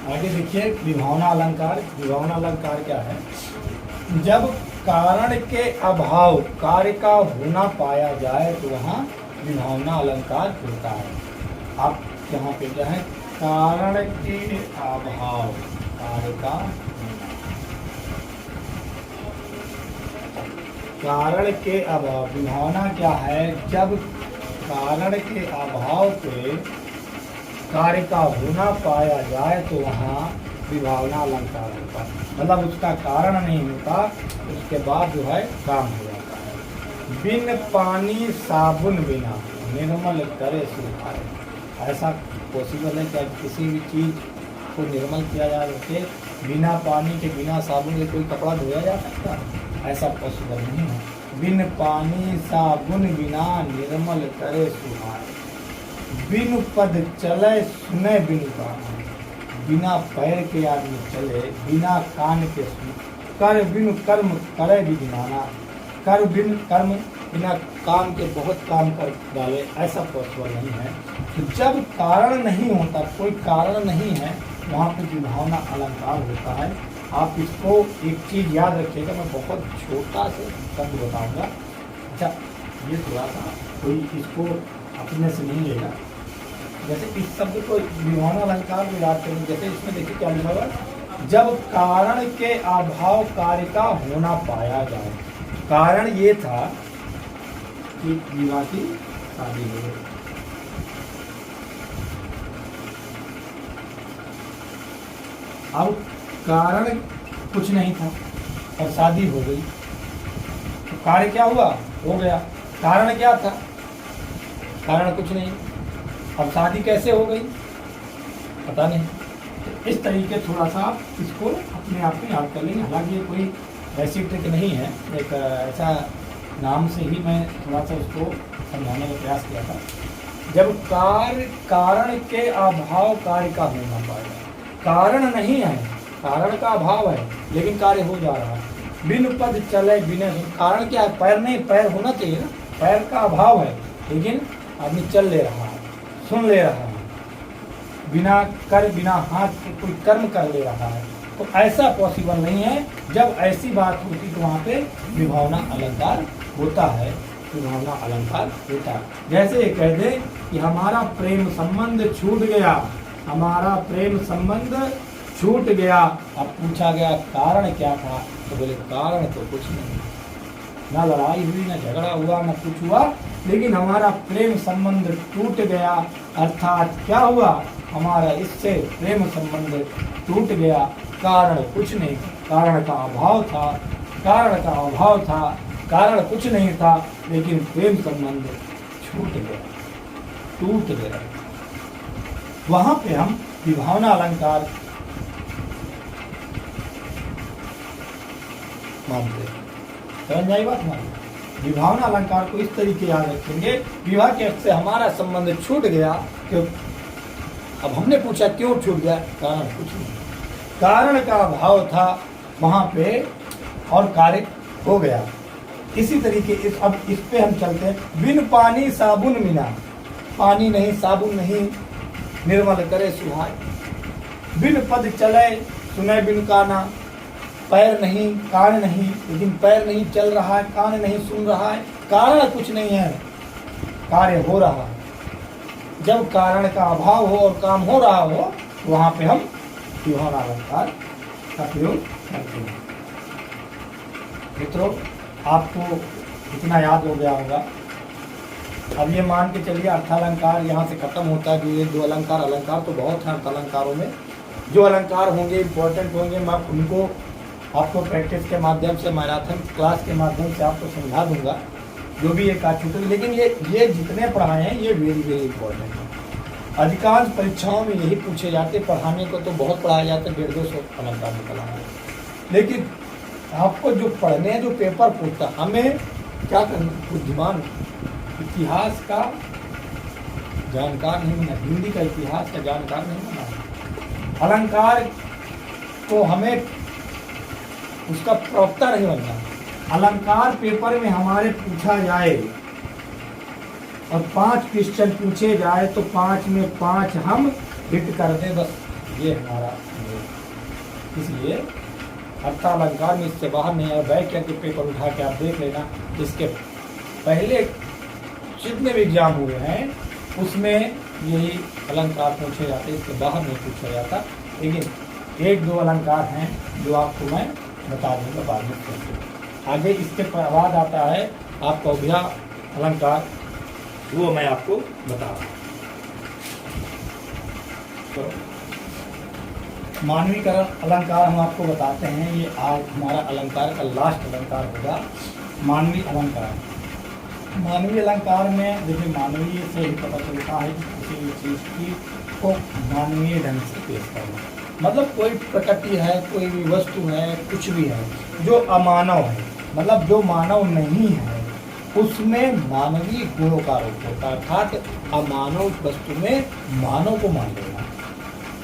आगे देखिए विभावना अलंकार। विभावना अलंकार क्या है? जब कारण के अभाव कार्य का होना पाया जाए तो वहाँ विभावना अलंकार होता है। आप यहाँ पे क्या है? कारण के अभाव कार्य का होना। कारण के अभाव विभावना क्या है? जब कारण के अभाव पे कार्य का होना पाया जाए तो वहाँ विभावना अलंकार होता है। मतलब उसका कारण नहीं होता, उसके बाद जो है काम हो जाता है। बिन पानी साबुन बिना निर्मल करे सुखाए। ऐसा पॉसिबल है क्या किसी भी चीज़ को निर्मल किया जा सके बिना पानी के, बिना साबुन के कोई कपड़ा धोया जा सकता है? ऐसा पॉसिबल नहीं है। बिन पानी साबुन बिना निर्मल करे सुखाए। बिन पद चले सुने बिन कान। बिना पैर के आदमी चले, बिना कान के सुने। कर बिन कर्म करे विज्ञाना। कर बिन कर्म बिना काम के बहुत काम कर डाले, ऐसा पॉसिबल नहीं है। तो जब कारण नहीं होता, कोई कारण नहीं है, वहाँ पे विभावना अलंकार होता है। आप इसको एक चीज़ याद रखिएगा, मैं बहुत छोटा से शब्द बताऊंगा। अच्छा, ये थोड़ा सा कोई इसको अपने से नहीं लेगा। जैसे इस शब्द को विभावना अलंकार में याद करेंगे। जैसे इसमें देखिए क्या लिखा हुआ, जब कारण के अभाव कार्य का होना पाया जाए। कारण ये था कि विवाह की शादी हो गई। अब कारण कुछ नहीं था और शादी हो गई, तो कार्य क्या हुआ? हो गया। कारण क्या था? कारण कुछ नहीं। अब शादी कैसे हो गई? पता नहीं। तो इस तरीके थोड़ा सा आप इसको अपने आप में याद कर लेंगे। हालांकि ये कोई ऐसी ट्रिक नहीं है, एक ऐसा नाम से ही मैं थोड़ा सा उसको समझाने का प्रयास किया था। जब कारण के अभाव कार्य का होना पाएगा। कारण नहीं है, कारण का अभाव है, लेकिन कार्य हो जा रहा है। बिन पद चले बिना। कारण क्या है? पैर नहीं, पैर होना चाहिए ना। पैर का अभाव है, लेकिन आदमी चल ले रहा है, सुन ले रहा है, बिना कर, बिना हाथ के कोई कर्म कर ले रहा है। तो ऐसा पॉसिबल नहीं है। जब ऐसी बात होती तो वहाँ पे विभावना अलंकार होता है। विभावना अलंकार होता है। जैसे ये कह दे कि हमारा प्रेम संबंध छूट गया, हमारा प्रेम संबंध छूट गया। अब पूछा गया कारण क्या था, तो बोले कारण तो कुछ नहीं, ना लड़ाई हुई, ना झगड़ा हुआ, ना कुछ हुआ, लेकिन हमारा प्रेम संबंध टूट गया। अर्थात क्या हुआ? हमारा इससे प्रेम संबंध टूट गया। कारण कुछ नहीं, कारण का अभाव था, कारण का अभाव था, कारण कुछ नहीं था, लेकिन प्रेम संबंध छूट गया, टूट गया। वहां पे हम विभावना अलंकार मानते हैं। समझ आई बात? मानते विभावना अलंकार को इस तरीके याद रखेंगे। विवाह के से हमारा संबंध छूट गया। क्यों? अब हमने पूछा क्यों छूट गया? कारण कुछ नहीं, कारण का अभाव था वहां पे और कार्य हो गया। इसी तरीके अब इस पे हम चलते हैं। बिन पानी साबुन बिना। पानी नहीं, साबुन नहीं, निर्मल करे सुहाए। बिन पद चले सुने बिन काना। पैर नहीं, कान नहीं, लेकिन पैर नहीं चल रहा है, कान नहीं सुन रहा है, कारण कुछ नहीं है, कार्य हो रहा है। जब कारण का अभाव हो और काम हो रहा हो, वहां पे हम विभावना अलंकार का प्रयोग करते हैं। मित्रों, आपको इतना याद हो गया होगा। अब ये मान के चलिए अर्थालंकार यहाँ से खत्म होता है। जो ये दो अलंकार, अलंकार तो बहुत हैं अर्थालंकारों में। जो अलंकार होंगे, इम्पोर्टेंट होंगे, मैं उनको आपको प्रैक्टिस के माध्यम से, मैराथन क्लास के माध्यम से आपको समझा दूंगा, जो भी एक आ चुके। लेकिन ये जितने पढ़ाए हैं ये वेरी वेरी इंपॉर्टेंट है। अधिकांश परीक्षाओं में यही पूछे जाते। पढ़ाने को तो बहुत पढ़ाया जाता है, 150-200 अलंकार निकला है, लेकिन आपको जो पढ़ने हैं, जो पेपर पूछता, हमें क्या करना? बुद्धिमान, इतिहास का जानकार नहीं बना, हिंदी का इतिहास का जानकार नहीं बना, अलंकार को हमें उसका प्रवक्ता नहीं बनना। अलंकार पेपर में हमारे पूछा जाए और 5 क्वेश्चन पूछे जाए तो 5 में 5 हम हिट कर दें, बस ये हमारा है। इसलिए अर्थालंकार में इससे बाहर नहीं है। वाक्य के पेपर उठा के आप देख लेना, इसके पहले जितने भी एग्जाम हुए हैं उसमें यही अलंकार पूछे जाते, इसके बाहर नहीं पूछा जाता। लेकिन एक दो अलंकार हैं जो आपको मैं बता दूंगा बाद में। आगे इसके बाद आता है आपका उभया अलंकार, वो मैं आपको बता रहा हूँ। तो मानवीकरण अलंकार हम आपको बताते हैं। ये आज हमारा अलंकार का लास्ट अलंकार होगा, मानवीय अलंकार। मानवीय अलंकार में देखिए, मानवीय से ही पता चलता है कि किसी भी चीज़ की को मानवीय ढंग से पेश करना। मतलब कोई प्रकृति है, कोई भी वस्तु है, कुछ भी है जो अमानव है, मतलब जो मानव नहीं है, उसमें मानवीय गुणों का आरोप होता है। अर्थात अमानव वस्तु में मानव को मान लेना।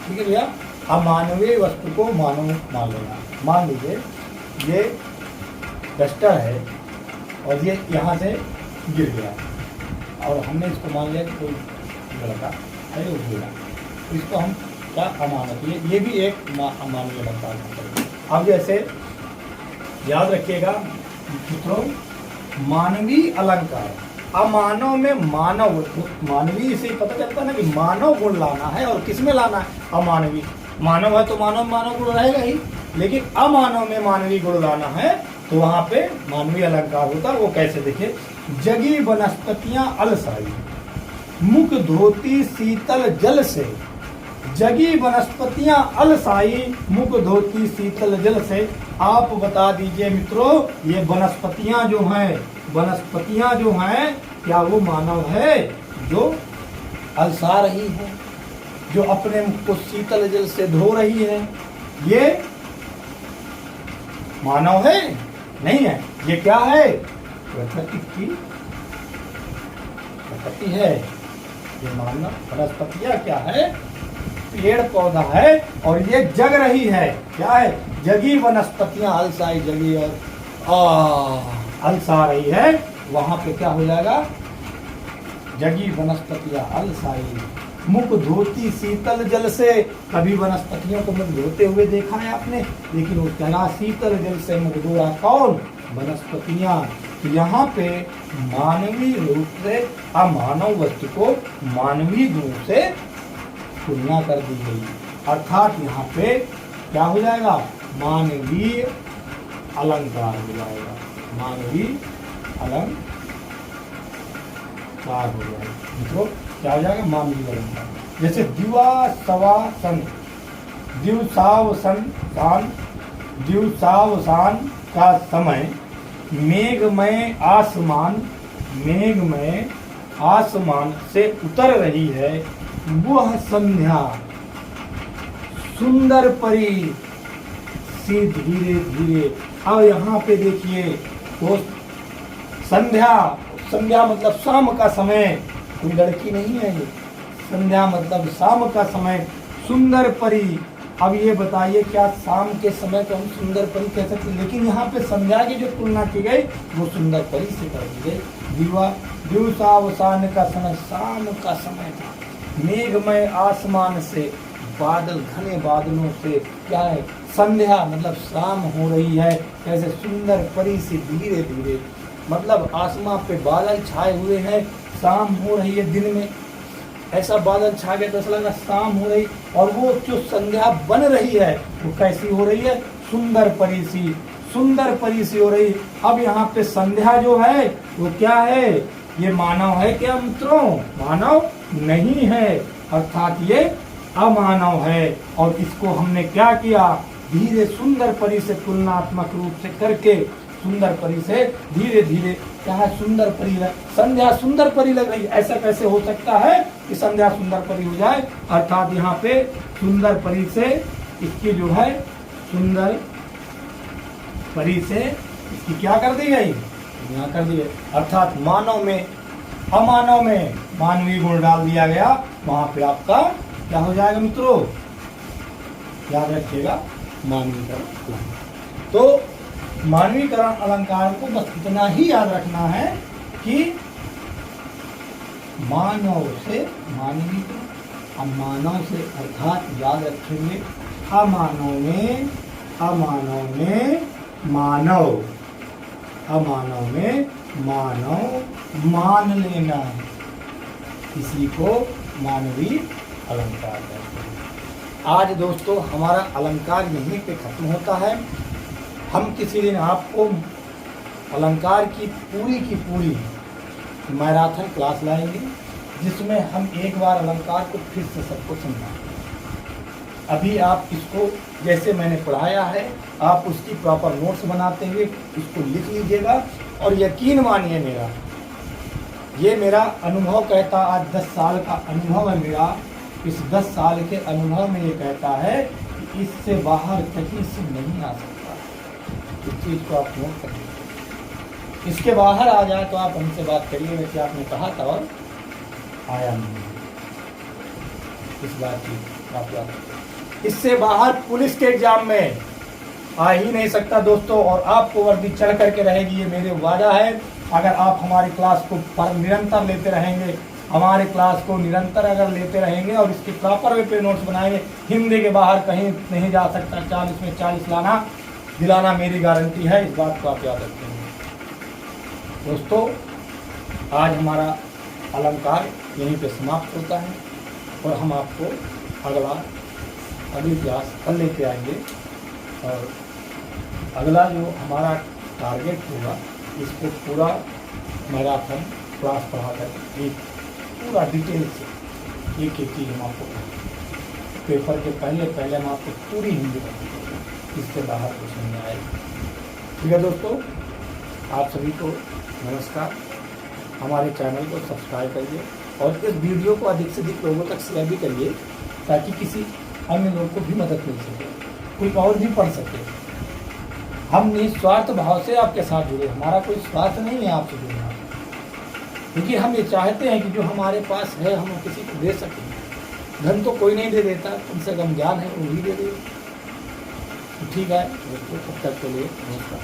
ठीक है भैया, अमानवीय वस्तु को मानव मान लेना। मान लीजिए ये डस्टर है और ये यहाँ से गिर गया और हमने इसको मान लिया कि कोई लड़का है वो गिरा, इसको हम क्या अमानत, ये भी एक अमानवीय अलंकार है। अब जैसे याद रखिएगा मित्रों, मानवीय अलंकार अमानव में मानव, मानवीय से पता चलता है ना कि मानव गुण लाना है। और किस में लाना है? अमानवीय। मानव है तो मानव गुण रहेगा ही, लेकिन अमानव में मानवीय गुण लाना है तो वहां पे मानवीय अलंकार होता है। वो कैसे देखे? जगी वनस्पतियां अलसाई, मुख धोती शीतल जल से। जगी वनस्पतियां अलसाई, मुख धोती शीतल जल से। आप बता दीजिए मित्रों, ये वनस्पतियां जो हैं क्या वो मानव है जो अलसा रही है, जो अपने मुख को शीतल जल से धो रही है? ये मानव है? नहीं है। ये क्या है? प्रकृति है। ये मानव वनस्पतियां क्या है? पेड़ पौधा है और ये जग रही है। क्या है? जगी वनस्पतियां अलसाई, जगी और अलसा रही है। वहां पे क्या हो जाएगा? जगी वनस्पतियां अलसाई, मुख धोती शीतल जल से। कभी वनस्पतियों को मुख धोते हुए देखा है आपने? लेकिन वो कहना शीतल जल से मुख धोया कौन? वनस्पतियां। यहाँ पे मानवीय रूप से अमानव वस्तु को मानवीय गुण से तुलना कर दी गई। अर्थात यहाँ पे क्या हो जाएगा? मानवीय अलंकार हो जाएगा। मानवीय अलंकार हो जाएगा मित्रों। क्या हो जाएगा? मानवीय अलंकार। जैसे दिवा सवा सन, दिवसावसान का समय, मेघमय आसमान से उतर रही है वह संध्या, सुंदर परी सी धीरे धीरे। अब यहाँ पे देखिए तो संध्या मतलब शाम का समय, कोई लड़की नहीं है ये। संध्या मतलब शाम का समय, सुंदर परी। अब ये बताइए क्या शाम के समय को हम सुंदर परी कह सकते? लेकिन यहाँ पे संध्या की जो तुलना की गई वो सुंदर परी से कर दी गई। दिवसावसान का समय शाम का समय था। मेघमय आसमान से, बादल घने बादलों से क्या है? संध्या मतलब शाम हो रही है। कैसे? सुंदर परी से धीरे धीरे, मतलब आसमान पे बादल छाए हुए हैं, शाम हो रही है। दिन में ऐसा बादल छा गया तो ऐसा लगा शाम हो रही, और वो जो संध्या बन रही है वो कैसी हो रही है? सुंदर परी सी हो रही। अब यहाँ पे संध्या जो है वो क्या है? ये मानव है क्या मित्रों? मानव नहीं है, अर्थात ये अमानव है। और इसको हमने क्या किया? धीरे सुंदर परी से तुलनात्मक रूप से करके, सुंदर परी से धीरे धीरे क्या है? सुंदर परी है। संध्या सुंदर परी लग रही है। ऐसा कैसे हो सकता है कि संध्या सुंदर परी हो जाए? अर्थात यहाँ पे सुंदर परी से इसकी जो है, सुंदर परी से इसकी क्या कर दी गई? यहाँ कर दी गई। अर्थात मानव में अमानव में मानवीय गुण डाल दिया गया। वहां पे आपका क्या हो जाएगा मित्रों? याद रखिएगा, मानवीकरण। तो मानवीकरण अलंकार को बस इतना ही याद रखना है कि मानव से मानवीकरण, अमानव से अर्थात याद रखेंगे अमानव में मानव, अमानव में मानव मान लेना, इसी को मानवीय अलंकार कहते हैं। आज दोस्तों हमारा अलंकार यहीं पे खत्म होता है। हम किसी दिन आपको अलंकार की पूरी मैराथन क्लास लाएंगे, जिसमें हम एक बार अलंकार को फिर से सबको समझाएंगे। अभी आप इसको जैसे मैंने पढ़ाया है, आप उसकी प्रॉपर नोट्स बनाते हुए इसको लिख लीजिएगा। और यकीन मानिए ये मेरा अनुभव कहता, आज 10 साल का अनुभव है मेरा। इस 10 साल के अनुभव में ये कहता है कि इससे बाहर कहीं से नहीं आ सकता। इस चीज़ को आप नोट कर लीजिए। इसके बाहर आ जाए तो आप हमसे बात करिए, वैसे आपने कहा था और आया नहीं। इस बात की आप याद रखिए। इससे बाहर पुलिस के एग्जाम में आ ही नहीं सकता दोस्तों। और आपको वर्दी चढ़ करके रहेगी, ये मेरे वादा है। अगर आप हमारी क्लास को निरंतर लेते रहेंगे, हमारे क्लास को निरंतर अगर लेते रहेंगे और इसकी प्रॉपर वे पे नोट्स बनाएंगे, हिंदी के बाहर कहीं नहीं जा सकता। 40 में 40 लाना दिलाना मेरी गारंटी है। इस बात को आप याद रखेंगे दोस्तों। आज हमारा अलंकार यहीं पे समाप्त होता है और हम आपको अगली क्लास कल लेके आएंगे। और अगला जो हमारा टारगेट होगा, इसको पूरा मैराथन क्लास पढ़ा कर एक पूरा डिटेल से एक चीज़ हम आपको पेपर के पहले हम आपको पूरी हिंदी पढ़ाएंगे, इससे बाहर कुछ नहीं आएगा। ठीक है दोस्तों, आप सभी को नमस्कार। हमारे चैनल को सब्सक्राइब करिए और इस वीडियो को अधिक से अधिक लोगों तक शेयर भी करिए, ताकि किसी अन्य लोग को भी मदद मिल सके, कोई और भी पढ़ सके। हम निस्वार्थ भाव से आपके साथ जुड़े, हमारा कोई स्वार्थ नहीं है आपसे जुड़ना, क्योंकि हम ये चाहते हैं कि जो हमारे पास है हम किसी को दे सकें। धन तो कोई नहीं दे देता, कम से कम ज्ञान है वो भी दे दे। ठीक है दोस्तों, तब तक के लिए नमस्कार।